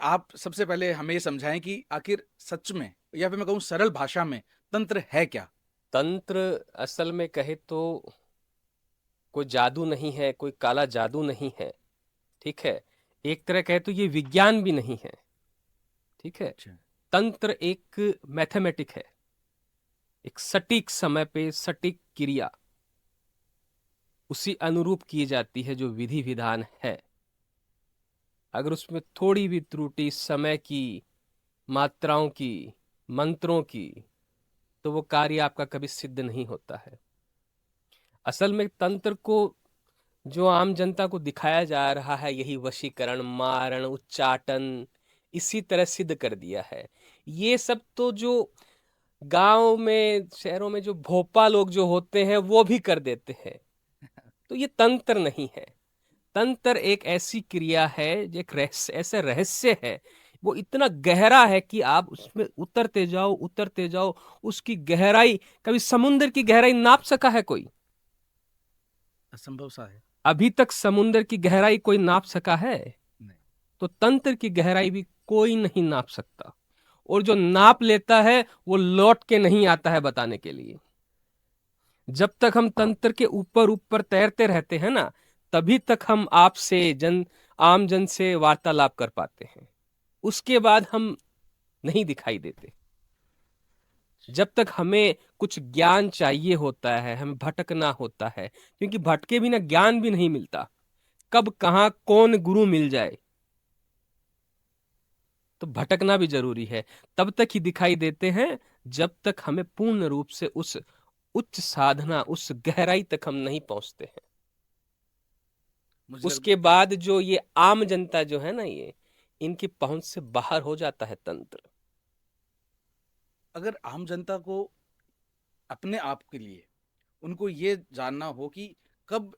आप सबसे पहले हमें ये समझाएं कि आखिर सच में, या फिर मैं कहूँ सरल भाषा में, तंत्र है क्या? तंत्र असल में कहे तो कोई जादू नहीं है, कोई काला जादू नहीं है। ठीक है। एक तरह कहे तो ये विज्ञान भी नहीं है। ठीक है। अच्छा। तंत्र एक मैथमेटिक है, एक सटीक समय पे सटीक क्रिया उसी अनुरूप की जाती है जो विधि विधान है। अगर उसमें थोड़ी भी त्रुटि समय की, मात्राओं की, मंत्रों की, तो वो कार्य आपका कभी सिद्ध नहीं होता है। असल में तंत्र को जो आम जनता को दिखाया जा रहा है, यही वशीकरण, मारण, उच्चाटन, इसी तरह सिद्ध कर दिया है। ये सब तो जो गांव में, शहरों में जो भोपा लोग जो होते हैं वो भी कर देते हैं। तो ये तंत्र नहीं है। तंत्र एक ऐसी क्रिया है, एक रहस्य, ऐसा रहस्य है, वो इतना गहरा है कि आप उसमें उतरते जाओ उतरते जाओ। उसकी गहराई, कभी समुद्र की गहराई नाप सका है कोई? असंभव सा है। अभी तक समुद्र की गहराई कोई नाप सका है? नहीं। तो तंत्र की गहराई भी कोई नहीं नाप सकता। और जो नाप लेता है वो लौट के नहीं आता है बताने के लिए। जब तक हम तंत्र के ऊपर ऊपर तैरते रहते हैं ना, तभी तक हम आपसे, आम जन से वार्तालाप कर पाते हैं। उसके बाद हम नहीं दिखाई देते। जब तक हमें कुछ ज्ञान चाहिए होता है, हमें भटकना होता है, क्योंकि भटके बिना ज्ञान भी नहीं मिलता। कब कहाँ कौन गुरु मिल जाए, तो भटकना भी जरूरी है। तब तक ही दिखाई देते हैं जब तक हमें पूर्ण रूप से उस उच्च साधना, उस गहराई तक हम नहीं पहुंचते हैं। मुझे लग उसके बाद जो ये आम जनता जो है ना, ये इनकी पहुंच से बाहर हो जाता है तंत्र। अगर आम जनता को अपने आप के लिए उनको ये जानना हो कि कब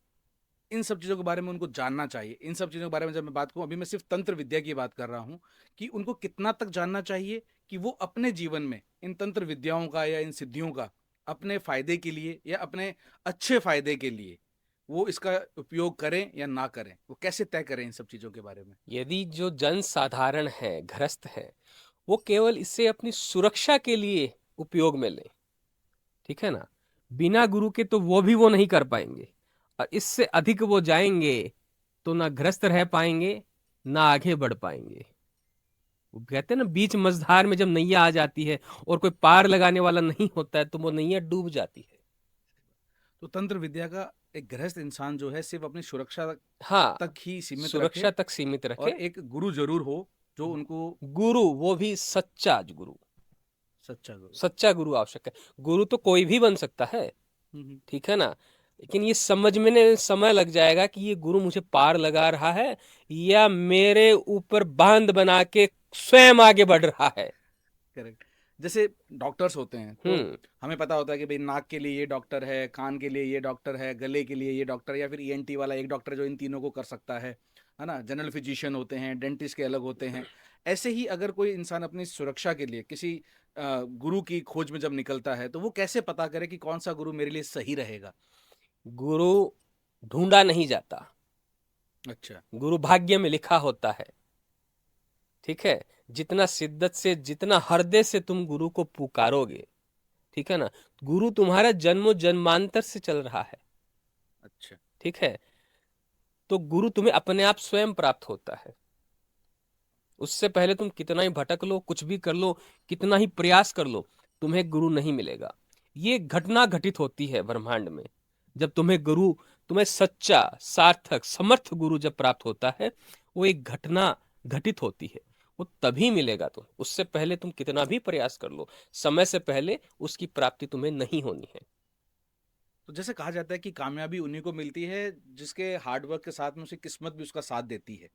इन सब चीज़ों के बारे में उनको जानना चाहिए, इन सब चीज़ों के बारे में जब मैं बात करूं, अभी मैं सिर्फ तंत्र विद्या की बात कर रहा हूं, कि उनको कितना तक जानना चाहिए कि वो अपने जीवन में इन तंत्र विद्याओं का या इन सिद्धियों का अपने फायदे के लिए या अपने अच्छे फायदे के लिए वो इसका उपयोग करें या ना करें, वो कैसे तय करें इन सब चीज़ों के बारे में? यदि जो जन साधारण है, गृहस्थ है, वो केवल इसे अपनी सुरक्षा के लिए उपयोग में लें, ठीक है ना, बिना गुरु के तो वो नहीं कर पाएंगे। और इससे अधिक वो जाएंगे तो ना ग्रस्त रह पाएंगे, ना आगे बढ़ पाएंगे। वो कहते हैं ना, बीच मझधार में जब नैया आ जाती है और कोई पार लगाने वाला नहीं होता है, तो वो नैया डूब जाती है। तो तंत्र विद्या का एक गृहस्थ इंसान जो है सिर्फ अपनी सुरक्षा हाँ, तक ही सीमित रखे, सुरक्षा तक सीमित और रखे। एक गुरु जरूर हो जो उनको। गुरु, वो भी सच्चा गुरु। सच्चा गुरु। सच्चा गुरु आवश्यक है। गुरु तो कोई भी बन सकता है, हम्म। ठीक है ना, लेकिन ये समझ में समय लग जाएगा कि ये गुरु मुझे पार लगा रहा है या मेरे ऊपर बांध बना के स्वयं आगे बढ़ रहा है। करेक्ट। जैसे डॉक्टर्स होते हैं तो हम्म। हमें पता होता है कि भाई नाक के लिए ये डॉक्टर है, कान के लिए ये डॉक्टर है, गले के लिए ये डॉक्टर, या फिर ईएनटी वाला एक डॉक्टर जो इन तीनों को कर सकता है ना। जनरल फिजिशियन होते हैं, डेंटिस्ट के अलग होते हैं। ऐसे ही अगर कोई इंसान अपनी सुरक्षा के लिए किसी गुरु की खोज में जब निकलता है तो वो कैसे पता करे कि कौन सा गुरु मेरे लिए सही रहेगा? गुरु ढूंढा नहीं जाता, अच्छा। गुरु भाग्य में लिखा होता है। ठीक है। जितना शिद्दत से, जितना हृदय से तुम गुरु को पुकारोगे, ठीक है ना, गुरु तुम्हारा जन्मों जन्मांतर से चल रहा है। अच्छा। ठीक है। तो गुरु तुम्हें अपने आप स्वयं प्राप्त होता है। उससे पहले तुम कितना ही भटक लो, कुछ भी कर लो, कितना ही प्रयास कर लो, तुम्हें गुरु नहीं मिलेगा। ये घटना घटित होती है ब्रह्मांड में। जब तुम्हें गुरु, तुम्हें सच्चा सार्थक समर्थ गुरु जब प्राप्त होता है, वो एक घटना घटित होती है, वो तभी मिलेगा। तुम उससे पहले तुम कितना भी प्रयास कर लो, समय से पहले उसकी प्राप्ति तुम्हें नहीं होनी है। तो जैसे कहा जाता है कि कामयाबी उन्हीं को मिलती है जिसके हार्डवर्क के साथ में उसकी किस्मत भी उसका साथ देती है।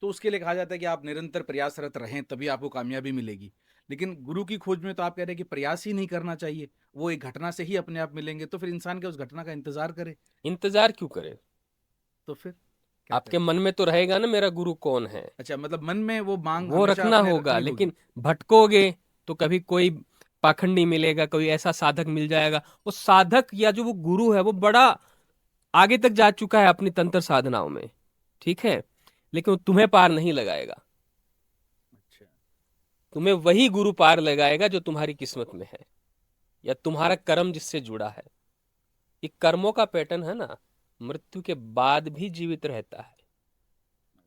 तो उसके लिए कहा जाता है कि आप निरंतर प्रयासरत रहें तभी आपको कामयाबी मिलेगी। लेकिन गुरु की खोज में तो आप कह रहे हैं कि प्रयास ही नहीं करना चाहिए, वो एक घटना से ही अपने आप मिलेंगे, तो फिर इंसान क्या उस घटना का इंतजार करे? इंतजार क्यों करे? तो फिर क्या आपके करे? मन में तो रहेगा ना मेरा गुरु कौन है। अच्छा, मतलब मन में वो मांग वो हमेशा रखना अपने होगा, रखनी लेकिन होगी। भटकोगे तो कभी कोई पाखंडी मिलेगा, कोई ऐसा साधक मिल जाएगा। वो साधक या जो वो गुरु है, वो बड़ा आगे तक जा चुका है अपनी तंत्र साधनाओं में, ठीक है, लेकिन वो तुम्हें पार नहीं लगाएगा। तुम्हें वही गुरु पार लगाएगा जो तुम्हारी किस्मत में है या तुम्हारा कर्म जिससे जुड़ा है। ये कर्मों का पैटर्न है ना, मृत्यु के बाद भी जीवित रहता है,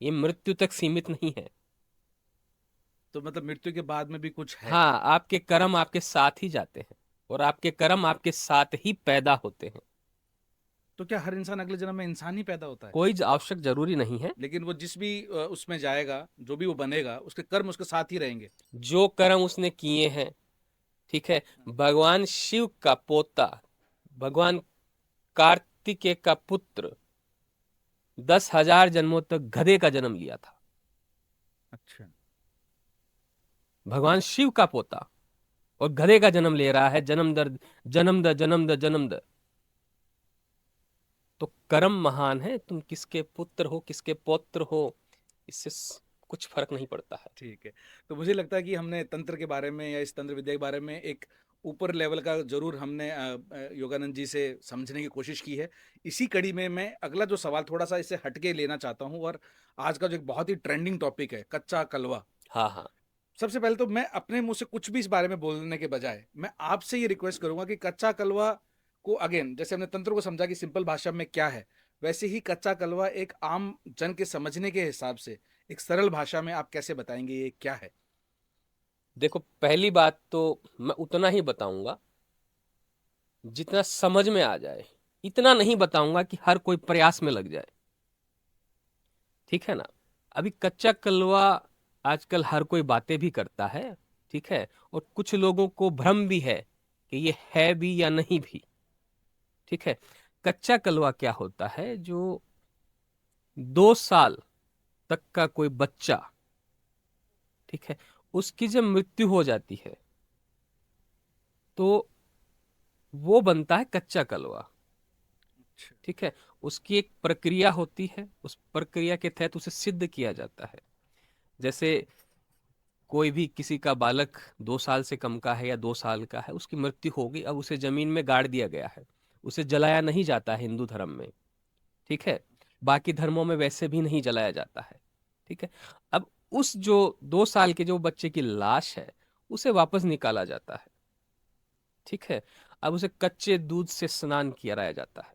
ये मृत्यु तक सीमित नहीं है। तो मतलब मृत्यु के बाद में भी कुछ है। हाँ, आपके कर्म आपके साथ ही जाते हैं और आपके कर्म आपके साथ ही पैदा होते हैं। तो क्या हर इंसान अगले जन्म में इंसान ही पैदा होता है? कोई आवश्यक जरूरी नहीं है। लेकिन वो जिस भी उसमें जाएगा, जो भी वो बनेगा, उसके कर्म उसके साथ ही रहेंगे। जो कर्म उसने किए हैं, ठीक है। भगवान शिव का पोता, भगवान कार्तिकेय का पुत्र 10,000 जन्मों तक गधे का जन्म लिया था। अच्छा। भगवान शिव का पोता और गधे का जन्म ले रहा है, जन्म दर जन्म दर जन्म दर जन्म दर। तो कर्म महान है, तुम किसके पुत्र हो किसके पौत्र हो, इससे कुछ फर्क नहीं पड़ता है। ठीक है। तो मुझे लगता है कि हमने तंत्र के बारे में या इस तंत्र विद्या के बारे में एक ऊपर लेवल का जरूर हमने योगानंद जी से समझने की कोशिश की है। इसी कड़ी में मैं अगला जो सवाल थोड़ा सा इससे हटके लेना चाहता हूँ, और आज का जो एक बहुत ही ट्रेंडिंग टॉपिक है, कच्चा कलवा। हाँ हाँ। सबसे पहले तो मैं अपने मुंह से कुछ भी इस बारे में बोलने के बजाय मैं आपसे ये रिक्वेस्ट करूंगा कि कच्चा कलवा को, अगेन जैसे हमने तंत्र को समझा कि सिंपल भाषा में क्या है, वैसे ही कच्चा कलवा एक आम जन के समझने के हिसाब से एक सरल भाषा में आप कैसे बताएंगे ये क्या है? देखो, पहली बात तो मैं उतना ही बताऊंगा जितना समझ में आ जाए, इतना नहीं बताऊंगा कि हर कोई प्रयास में लग जाए, ठीक है ना। अभी कच्चा कलवा आजकल हर कोई बातें भी करता है, ठीक है, और कुछ लोगों को भ्रम भी है कि ये है भी या नहीं भी, ठीक है। कच्चा कलवा क्या होता है? जो 2 साल तक का कोई बच्चा, ठीक है, उसकी जब मृत्यु हो जाती है तो वो बनता है कच्चा कलवा, ठीक है। उसकी एक प्रक्रिया होती है, उस प्रक्रिया के तहत उसे सिद्ध किया जाता है। जैसे कोई भी किसी का बालक 2 साल से कम का है या 2 साल का है, उसकी मृत्यु हो गई, अब उसे जमीन में गाड़ दिया गया है, उसे जलाया नहीं जाता है हिंदू धर्म में, ठीक है। बाकी धर्मों में वैसे भी नहीं जलाया जाता है, ठीक है। अब उस जो 2 साल के जो बच्चे की लाश है उसे वापस निकाला जाता है, ठीक है। अब उसे कच्चे दूध से स्नान कराया जाता है,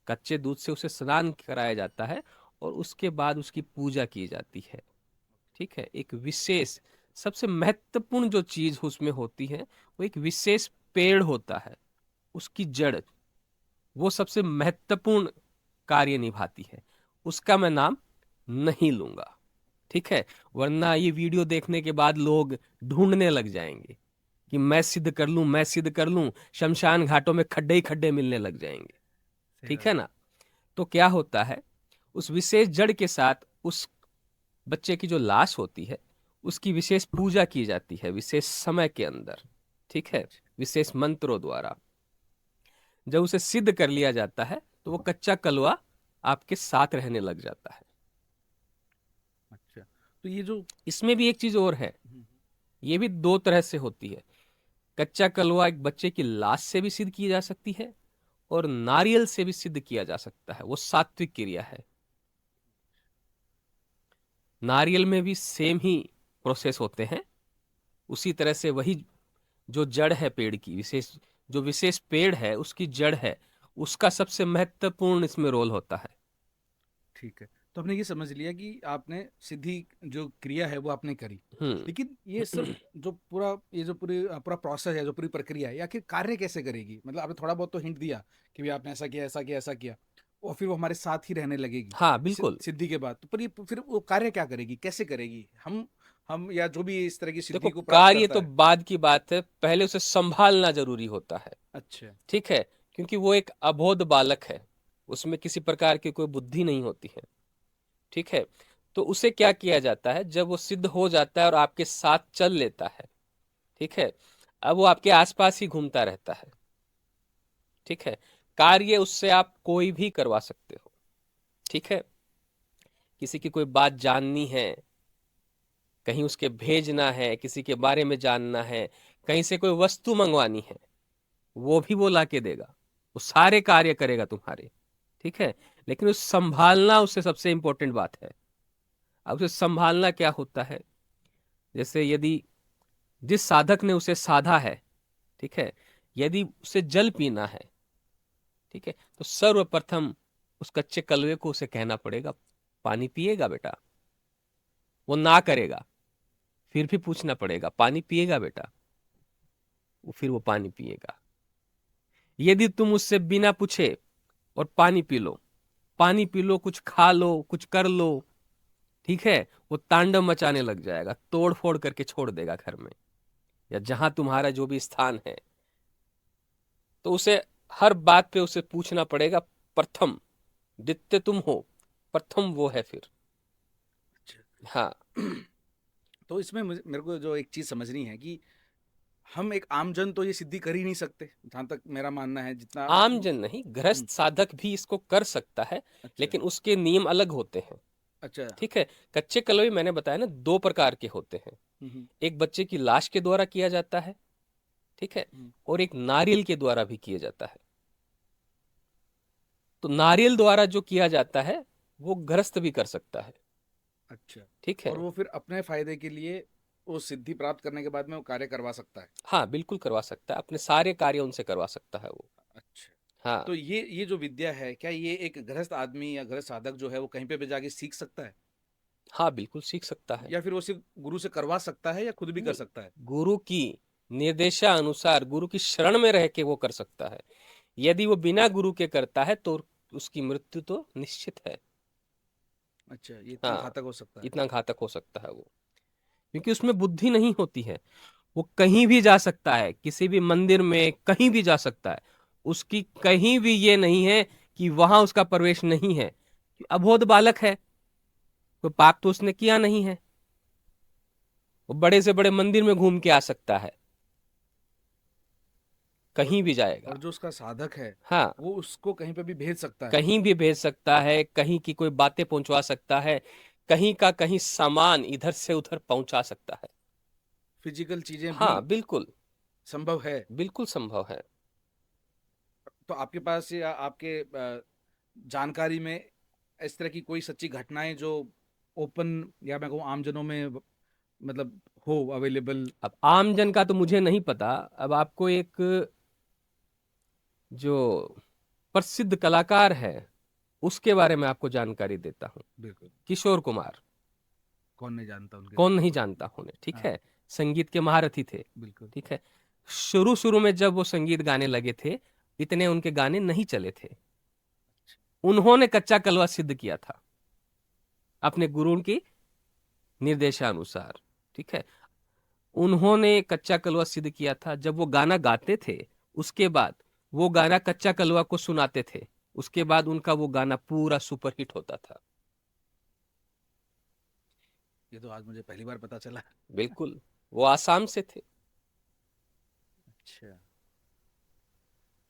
कच्चे दूध से उसे स्नान कराया जाता है और उसके बाद उसकी पूजा की जाती है, ठीक है। एक विशेष, सबसे महत्वपूर्ण जो चीज उसमें होती है वो एक विशेष पेड़ होता है, उसकी जड़, वो सबसे महत्वपूर्ण कार्य निभाती है। उसका मैं नाम नहीं लूंगा, ठीक है, वरना ये वीडियो देखने के बाद लोग ढूंढने लग जाएंगे कि मैं सिद्ध कर लूं, मैं सिद्ध कर लूं, शमशान घाटों में खड्डे ही खड्डे मिलने लग जाएंगे, ठीक है ना। तो क्या होता है, उस विशेष जड़ के साथ उस बच्चे की जो लाश होती है उसकी विशेष पूजा की जाती है विशेष समय के अंदर, ठीक है, विशेष मंत्रों द्वारा। जब उसे सिद्ध कर लिया जाता है तो वो कच्चा कलवा आपके साथ रहने लग जाता है। अच्छा। तो ये जो इसमें भी एक चीज और है, ये भी 2 तरह से होती है। कच्चा कलवा एक बच्चे की लाश से भी सिद्ध की जा सकती है और नारियल से भी सिद्ध किया जा सकता है, वो सात्विक क्रिया है। नारियल में भी सेम ही प्रोसेस होते हैं, उसी तरह से वही जो जड़ है पेड़ की, विशेष जो विशेष पेड़ है उसकी जड़ है, उसका सबसे महत्वपूर्ण इसमें रोल होता है। ठीक है। तो हमने ये समझ लिया कि आपने सिद्धि जो क्रिया है वो आपने करी, लेकिन ये सब जो पूरा प्रोसेस है, जो पूरी प्रक्रिया है, ये आखिर कार्य कैसे करेगी? मतलब आपने थोड़ा बहुत तो हिंट दिया कि भी आपने ऐसा किया, ऐसा किया, ऐसा किया, और फिर वो हमारे साथ ही रहने लगेगी हाँ बिल्कुल। सिद्धि के बाद। तो फिर वो कार्य क्या करेगी, कैसे करेगी? हम या जो भी इस तरह की देखो, सिद्धि को प्राप्त कार्य करता तो है। बाद की बात है, पहले उसे संभालना जरूरी होता है, अच्छा। ठीक है, क्योंकि वो एक अबोध बालक है, उसमें किसी प्रकार की कोई बुद्धि नहीं होती है, ठीक है। तो उसे क्या किया जाता है, जब वो सिद्ध हो जाता है और आपके साथ चल लेता है, ठीक है, अब वो आपके आसपास ही घूमता रहता है, ठीक है। कार्य उससे आप कोई भी करवा सकते हो, ठीक है। किसी की कोई बात जाननी है, कहीं उसके भेजना है, किसी के बारे में जानना है, कहीं से कोई वस्तु मंगवानी है, वो भी वो ला के देगा, वो सारे कार्य करेगा तुम्हारे, ठीक है। लेकिन उस संभालना उससे सबसे इंपॉर्टेंट बात है। अब उसे संभालना क्या होता है, जैसे यदि जिस साधक ने उसे साधा है, ठीक है, यदि उसे जल पीना है, ठीक है, तो सर्वप्रथम उस कच्चे कलवे को उसे कहना पड़ेगा पानी पिएगा बेटा। वो ना करेगा, फिर भी पूछना पड़ेगा पानी पिएगा बेटा, फिर वो पानी पिएगा। यदि तुम उससे बिना पूछे और पानी पी लो, पानी पी लो, कुछ खा लो, कुछ कर लो, ठीक है, वो तांडव मचाने लग जाएगा, तोड़ फोड़ करके छोड़ देगा घर में या जहां तुम्हारा जो भी स्थान है। तो उसे हर बात पे उसे पूछना पड़ेगा प्रथम, द्वितीय तुम हो, प्रथम वो है फिर। अच्छा। हाँ, तो इसमें मेरे को जो एक चीज समझनी है कि हम एक आमजन तो ये सिद्धि कर ही नहीं सकते, जहां तक मेरा मानना है, जितना आम जन नहीं, गृहस्थ साधक भी इसको कर सकता है, अच्छा। लेकिन उसके नियम अलग होते हैं, अच्छा। ठीक है। कच्चे कलवे मैंने बताया ना, दो प्रकार के होते हैं। हम्म। एक बच्चे की लाश के द्वारा किया जाता है, ठीक है, हम्म। और एक नारियल के द्वारा भी किया जाता है। तो नारियल द्वारा जो किया जाता है वो गृहस्थ भी कर सकता है, अच्छा। ठीक है। और वो फिर अपने फायदे के लिए वो सिद्धि प्राप्त करने के बाद में वो कार्य करवा सकता है। हाँ, बिल्कुल करवा सकता है, अपने सारे कार्य उनसे करवा सकता है वो। अच्छा। हाँ तो ये जो विद्या है, क्या ये एक गृहस्थ आदमी या गृहस्थ साधक जो है वो कहीं पे भी जाके सीख सकता है, हाँ, बिल्कुल सीख सकता है। या फिर वो सिर्फ गुरु से करवा सकता है, या खुद भी कर नहीं, सकता है? गुरु की निर्देशानुसार, गुरु की शरण में रह के वो कर सकता है। यदि वो बिना गुरु के करता है तो उसकी मृत्यु तो निश्चित है। अच्छा, ये इतना हाँ, घातक हो सकता है। इतना घातक हो सकता है वो, क्योंकि उसमें बुद्धि नहीं होती है। वो कहीं भी जा सकता है, किसी भी मंदिर में कहीं भी जा सकता है, उसकी कहीं भी ये नहीं है कि वहां उसका प्रवेश नहीं है। अबोध बालक है, कोई पाप तो उसने किया नहीं है, वो बड़े से बड़े मंदिर में घूम के आ सकता है, और कहीं भी और जाएगा। जो उसका साधक है हाँ, वो उसको कहीं पे भी भेज सकता है। कहीं भी भेज सकता है, कहीं की कोई बातें पहुंचवा सकता है, कहीं का कहीं सामान इधर से उधर पहुंचा सकता है। फिजिकल चीजें भी हाँ, बिल्कुल, संभव है। बिल्कुल संभव है। तो आपके पास या आपके जानकारी में इस तरह की कोई सच्ची घटनाएं जो ओपन, या मैं कहूँ आमजनों में मतलब हो अवेलेबल? अब आमजन का तो मुझे नहीं पता। अब आपको एक जो प्रसिद्ध कलाकार है उसके बारे में आपको जानकारी देता हूँ। बिल्कुल। किशोर कुमार, कौन नहीं जानता उनके कौन बारे नहीं में। जानता उन्हें, ठीक हाँ। है, संगीत के महारथी थे, बिल्कुल। ठीक है। शुरू शुरू में जब वो संगीत गाने लगे थे, इतने उनके गाने नहीं चले थे। उन्होंने कच्चा कलवा सिद्ध किया था अपने गुरु की निर्देशानुसार, ठीक है। उन्होंने कच्चा कलवा सिद्ध किया था। जब वो गाना गाते थे, उसके बाद वो गाना कच्चा कलवा को सुनाते थे, उसके बाद उनका वो गाना पूरा सुपरहिट होता था। ये तो आज मुझे पहली बार पता चला। बिल्कुल, वो आसाम से थे। अच्छा।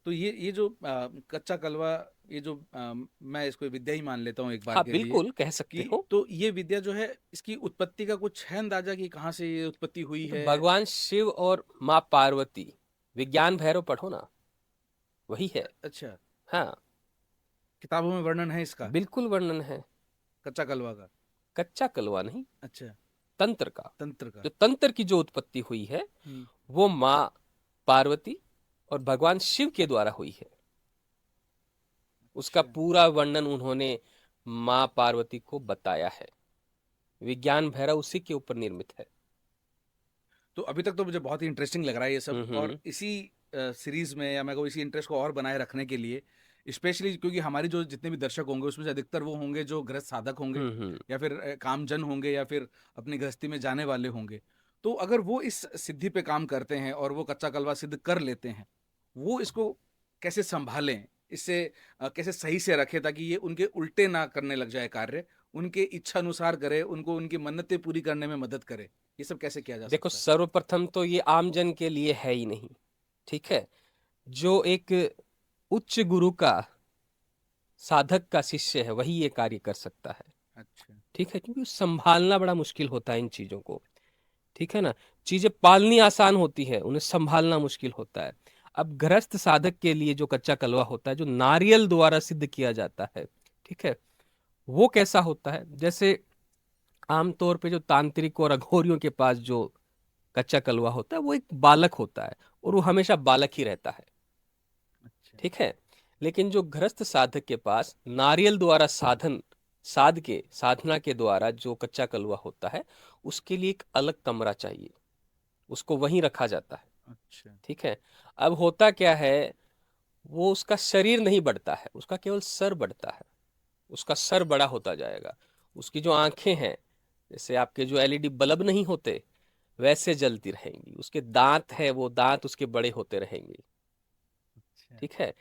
तो ये जो कच्चा कलवा, ये जो मैं इसको विद्या ही मान लेता हूँ एक बार हाँ, के लिए, बिल्कुल कह सकते कि हो। तो ये विद्या जो है इसकी उत्पत्ति का कुछ है अंदाजा कि कहाँ से ये उत्पत्ति हुई तो है? भगवान शिव और माँ पार्वती, विज्ञान भैरव पढ़ो ना, वही है। अच्छा। हाँ, किताबों में वर्णन है इसका, बिल्कुल वर्णन है। कच्चा कलवा का? कच्चा कलवा नहीं, अच्छा। तंत्र का। तंत्र का। जो तंत्र की जो उत्पत्ति हुई है हम्म। वो माँ पार्वती और भगवान शिव के द्वारा हुई है। उसका अच्छा। पूरा वर्णन उन्होंने माँ पार्वती को बताया है। विज्ञान भैरव उसी के ऊपर निर्मित है। तो अभी तक तो मुझे बहुत ही इंटरेस्टिंग लग रहा है ये सब, और हम्म, इसी सीरीज में, या मैं कहूँ इसी इंटरेस्ट को और बनाए रखने के लिए, स्पेशली क्योंकि हमारी जो जितने भी दर्शक होंगे उसमें से अधिकतर वो होंगे जो गृहस्थ साधक होंगे, हम्म। या फिर कामजन होंगे, या फिर अपनी गृहस्थी में जाने वाले होंगे। तो अगर वो इस सिद्धि पे काम करते हैं और वो कच्चा कलवा सिद्ध कर लेते हैं, वो इसको कैसे संभालें, इससे कैसे सही से रखें ताकि ये उनके उल्टे ना करने लग जाए कार्य, उनके इच्छा अनुसार करे, उनको उनकी मन्नतें पूरी करने में मदद करे, ये सब कैसे किया जा देखो, सकता है? सर्वप्रथम तो ये आमजन के लिए है ही नहीं, ठीक है। जो एक उच्च गुरु का, साधक का शिष्य है, वही ये कार्य कर सकता है, अच्छा। ठीक है। क्योंकि संभालना बड़ा मुश्किल होता है इन चीजों को, ठीक है ना। चीजें पालनी आसान होती है, उन्हें संभालना मुश्किल होता है। अब गृहस्थ साधक के लिए जो कच्चा कलवा होता है, जो नारियल द्वारा सिद्ध किया जाता है, ठीक है, वो कैसा होता है? जैसे आमतौर पे जो तांत्रिक और अघोरियों के पास जो कच्चा कलवा होता है वो एक बालक होता है, और वो हमेशा बालक ही रहता है। अच्छा। ठीक है। लेकिन जो गृहस्थ साधक के पास नारियल द्वारा साधना के द्वारा जो कच्चा कलवा होता है, उसके लिए एक अलग कमरा चाहिए, उसको वहीं रखा जाता है। अच्छा। ठीक है। अब होता क्या है, वो उसका शरीर नहीं बढ़ता है, उसका केवल सर बढ़ता है। उसका सर बड़ा होता जाएगा, उसकी जो आंखें हैं, जैसे आपके जो एलईडी बल्ब नहीं होते वैसे जलती रहेंगी, उसके दांत है वो दांत उसके बड़े होते रहेंगे। अच्छा। ठीक है।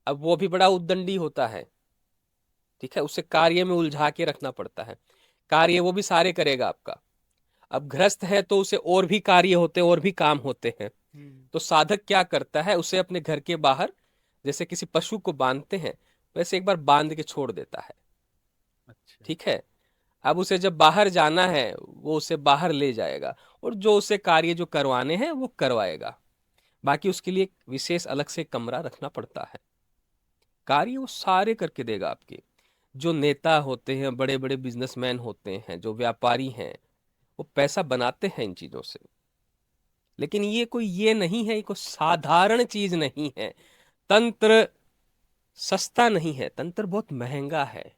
अब वो भी बड़ा उद्दंडी होता है। ठीक है। उसे कार्य में उलझा के रखना पड़ता है, कार्य वो भी सारे करेगा आपका। अब गृहस्थ है तो उसे और भी कार्य होते हैं, और भी काम होते हैं। तो साधक क्या करता है, उसे अपने घर के बाहर जैसे किसी पशु को बांधते हैं वैसे एक बार बांध के छोड़ देता है। अच्छा। ठीक है। अब उसे जब बाहर जाना है वो उसे बाहर ले जाएगा, और जो उसे कार्य जो करवाने हैं वो करवाएगा। बाकी उसके लिए एक विशेष अलग से कमरा रखना पड़ता है। कार्य वो सारे करके देगा आपके। जो नेता होते हैं, बड़े बड़े बिजनेसमैन होते हैं, जो व्यापारी हैं, वो पैसा बनाते हैं इन चीजों से। लेकिन ये नहीं है, ये कोई साधारण चीज नहीं है। तंत्र सस्ता नहीं है, तंत्र बहुत महंगा है।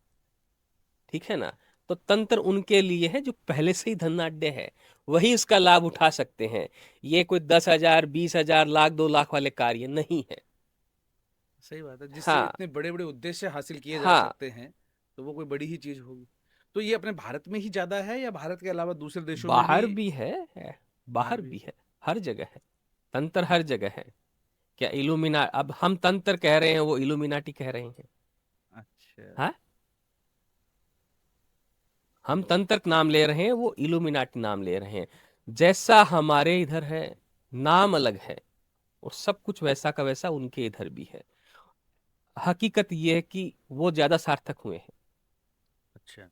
ठीक है ना। तो तंत्र उनके लिए है जो पहले से ही धनाढ्य है, वही उसका लाभ उठा सकते हैं। ये कोई 10,000 20,000 लाख 2 लाख वाले कार्य नहीं है। सही बात है, जिससे हाँ। इतने बड़े बड़े उद्देश्य हासिल किए जा हाँ। सकते हैं, तो वो कोई बड़ी ही चीज होगी। तो ये अपने भारत में ही ज्यादा है या भारत के अलावा दूसरे देशों में भी? बाहर भी है, बाहर बाहर भी? भी है, हर जगह है। तंत्र हर जगह है। क्या इल्यूमिना अब हम तंत्र कह रहे हैं, वो इल्यूमिनाटी कह रहे हैं? अच्छा। हाँ। हम तंत्र नाम ले रहे हैं, वो इल्यूमिनाटी नाम ले रहे हैं। जैसा हमारे इधर है, नाम अलग है, और सब कुछ वैसा का वैसा उनके इधर भी है। हकीकत ये है कि वो ज्यादा सार्थक हुए हैं। अच्छा।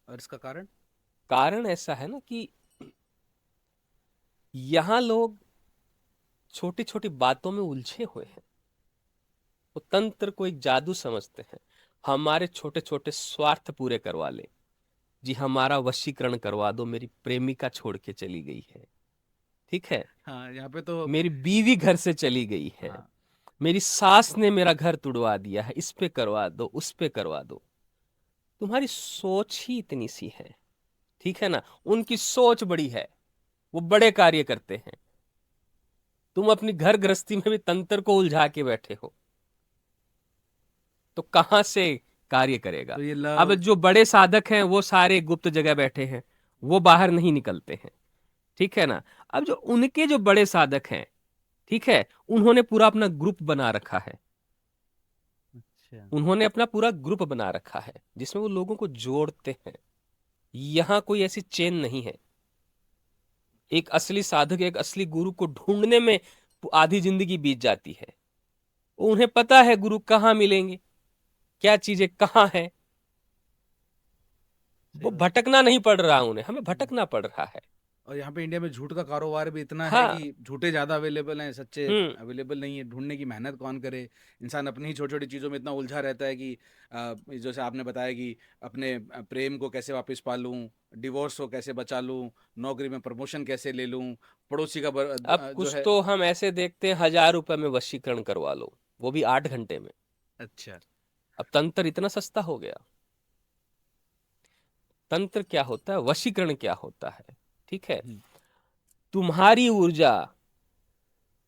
और इसका कारण? कारण ऐसा है ना कि यहां लोग छोटी छोटी बातों में उलझे हुए हैं। वो तंत्र को एक जादू समझते हैं। हमारे छोटे छोटे स्वार्थ पूरे करवा ले, जी हमारा वशीकरण करवा दो, मेरी प्रेमिका छोड़ के चली गई है। ठीक है। हाँ, यहाँ पे तो। मेरी बीवी घर से चली गई है, हाँ। मेरी सास ने मेरा घर तुड़वा दिया है, इस पे करवा दो, उस पे करवा दो। तुम्हारी सोच ही इतनी सी है। ठीक है ना। उनकी सोच बड़ी है, वो बड़े कार्य करते हैं। तुम अपनी घर गृहस्थी में भी तंत्र को उलझा के बैठे हो, तो कहां से कार्य करेगा? तो ये अब लव। जो बड़े साधक हैं वो सारे गुप्त जगह बैठे हैं, वो बाहर नहीं निकलते हैं। ठीक है ना। अब जो उनके जो बड़े साधक हैं, ठीक है, उन्होंने पूरा अपना ग्रुप बना रखा है। अच्छा। उन्होंने अपना पूरा ग्रुप बना रखा है जिसमें वो लोगों को जोड़ते हैं। यहां कोई ऐसी चेन नहीं है। एक असली साधक, एक असली गुरु को ढूंढने में आधी जिंदगी बीत जाती है। उन्हें पता है गुरु कहाँ मिलेंगे, क्या चीजें कहाँ है। सही वो बात। भटकना नहीं पड़ रहा, उन्हें हमें हम्म। भटकना पड़ रहा है। और यहाँ पे इंडिया में झूठ का कारोबार भी इतना है हाँ। कि झूठे ज्यादा अवेलेबल हैं, सच्चे हम्म। अवेलेबल नहीं है। ढूंढने की मेहनत कौन करे? इंसान अपनी ही छोटी छोटी चीजों में इतना उलझा रहता है कि जैसे आपने बताया कि अपने प्रेम को कैसे वापस पा लूं, डिवोर्स को कैसे बचा लूं, नौकरी में प्रमोशन कैसे ले लूं, पड़ोसी का अब जो कुछ है। तो हम ऐसे देखते हैं 1,000 रुपए में वशीकरण करवा लो, वो भी 8 घंटे में। अच्छा। अब तंत्र इतना सस्ता हो गया। तंत्र क्या होता है, वशीकरण क्या होता है? ठीक है। हम्म। तुम्हारी ऊर्जा,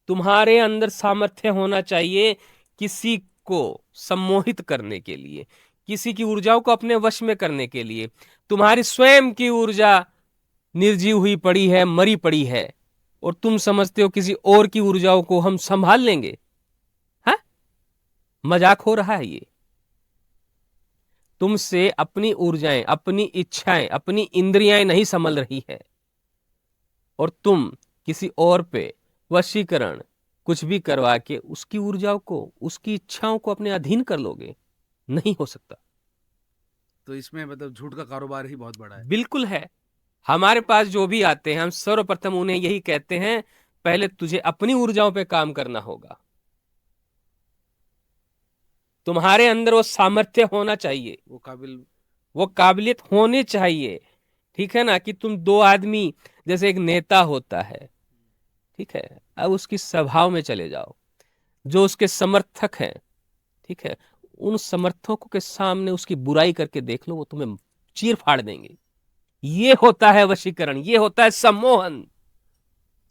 तुम्हारे अंदर सामर्थ्य होना चाहिए किसी को सम्मोहित करने के लिए, किसी की ऊर्जाओं को अपने वश में करने के लिए। तुम्हारी स्वयं की ऊर्जा निर्जीव हुई पड़ी है, मरी पड़ी है, और तुम समझते हो किसी और की ऊर्जाओं को हम संभाल लेंगे? हाँ, मजाक हो रहा है ये। तुमसे अपनी ऊर्जाएं, अपनी इच्छाएं, अपनी इंद्रियां नहीं संभल रही है, और तुम किसी और पे वशीकरण कुछ भी करवा के उसकी ऊर्जाओं को, उसकी इच्छाओं को अपने अधीन कर लोगे? नहीं हो सकता। तो इसमें मतलब झूठ का कारोबार ही बहुत बड़ा है। बिल्कुल है। हमारे पास जो भी आते हैं, हम सर्वप्रथम उन्हें यही कहते हैं, पहले तुझे अपनी ऊर्जाओं पे काम करना होगा। तुम्हारे अंदर वो सामर्थ्य होना चाहिए, वो काबिल। वो काबिलियत होनी चाहिए, ठीक है ना, कि तुम दो आदमी, जैसे एक नेता होता है, ठीक है, अब उसकी सभाओं में चले जाओ, जो उसके समर्थक हैं, ठीक है, उन समर्थकों के सामने उसकी बुराई करके देख लो, वो तुम्हें चीर फाड़ देंगे। ये होता है वशीकरण, ये होता है सम्मोहन।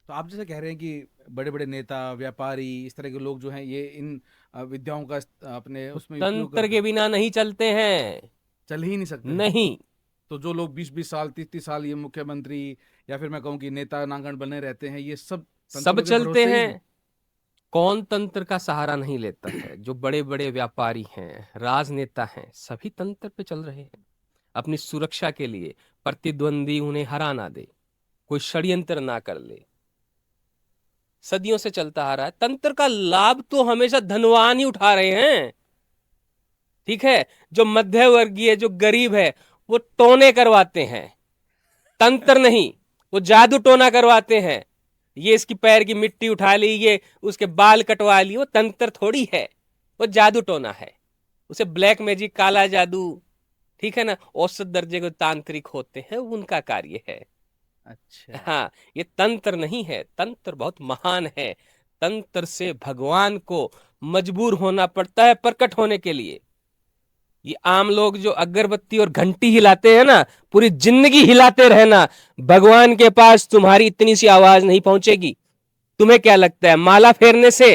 तो आप जैसे कह रहे हैं कि बड़े बड़े नेता, व्यापारी, इस तरह के लोग जो हैं ये इन विद्याओं का अपने उसमें उपयोग तंत्र करते के हैं, बिना नहीं चलते हैं, चल ही नहीं सकते हैं। नहीं। तो जो लोग 20-20 साल, 30-30 साल ये मुख्यमंत्री या फिर मैं कहूँ कि नेता नांगन बने रहते हैं, ये सब सब तंत्रों के चलते भरोसे ही। हैं। कौन तंत्र का सहारा नहीं लेता है? जो बड़े बड़े व्यापारी हैं, राजनेता हैं, सभी तंत्र पे चल रहे हैं अपनी सुरक्षा के लिए। प्रतिद्वंदी उन्हें हरा ना दे, कोई षड्यंत्र ना कर ले, सदियों से चलता आ रहा है। तंत्र का लाभ तो हमेशा धनवान ही उठा रहे हैं, ठीक है। जो मध्य वर्गीय, जो गरीब है, वो टोने करवाते हैं, तंत्र नहीं। वो जादू टोना करवाते हैं, ये इसकी पैर की मिट्टी उठा ली, ये उसके बाल कटवा ली। वो तंत्र थोड़ी है, वो जादू टोना है। उसे ब्लैक मैजिक, काला जादू, ठीक है ना, औसत दर्जे के तांत्रिक होते हैं, उनका कार्य है। अच्छा। हाँ, ये तंत्र नहीं है। तंत्र बहुत महान है। तंत्र से भगवान को मजबूर होना पड़ता है प्रकट होने के लिए। ये आम लोग जो अगरबत्ती और घंटी हिलाते हैं ना, पूरी जिंदगी हिलाते रहना, भगवान के पास तुम्हारी इतनी सी आवाज नहीं पहुंचेगी। तुम्हें क्या लगता है, माला फेरने से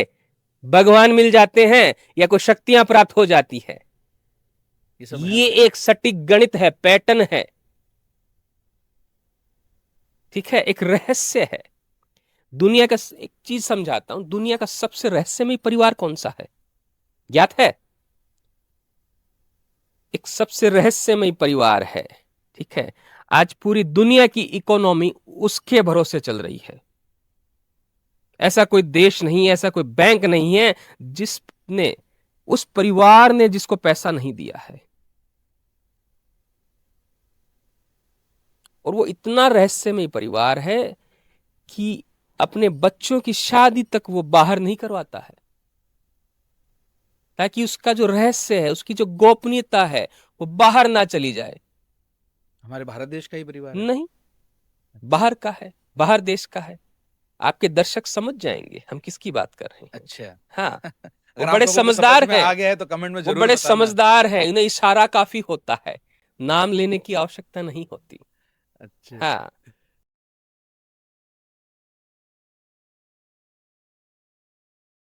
भगवान मिल जाते हैं या कोई शक्तियां प्राप्त हो जाती है? ये सब ये एक सटीक गणित है, पैटर्न है, ठीक है, एक रहस्य है। दुनिया का एक चीज समझाता हूं, दुनिया का सबसे रहस्यमय परिवार कौन सा है, ज्ञात है? एक सबसे रहस्यमय परिवार है, ठीक है। आज पूरी दुनिया की इकोनॉमी उसके भरोसे चल रही है। ऐसा कोई देश नहीं है, ऐसा कोई बैंक नहीं है जिसने, उस परिवार ने जिसको पैसा नहीं दिया है। और वो इतना रहस्यमय परिवार है कि अपने बच्चों की शादी तक वो बाहर नहीं करवाता है, ताकि उसका जो रहस्य है, उसकी जो गोपनीयता है, वो बाहर ना चली जाए। हमारे भारत देश का ही परिवार है? नहीं, बाहर का है, बाहर देश का है। आपके दर्शक समझ जाएंगे हम किसकी बात कर रहे हैं। अच्छा। हाँ, वो अगर आप बड़े लोगों को समझ समझदार में हैं, आ गया है तो कमेंट में वो जरूर बड़े बताना। समझदार हैं, इन्हें इशारा काफी होता है, नाम लेने की आवश्यकता नहीं होती। अच्छा। हाँ,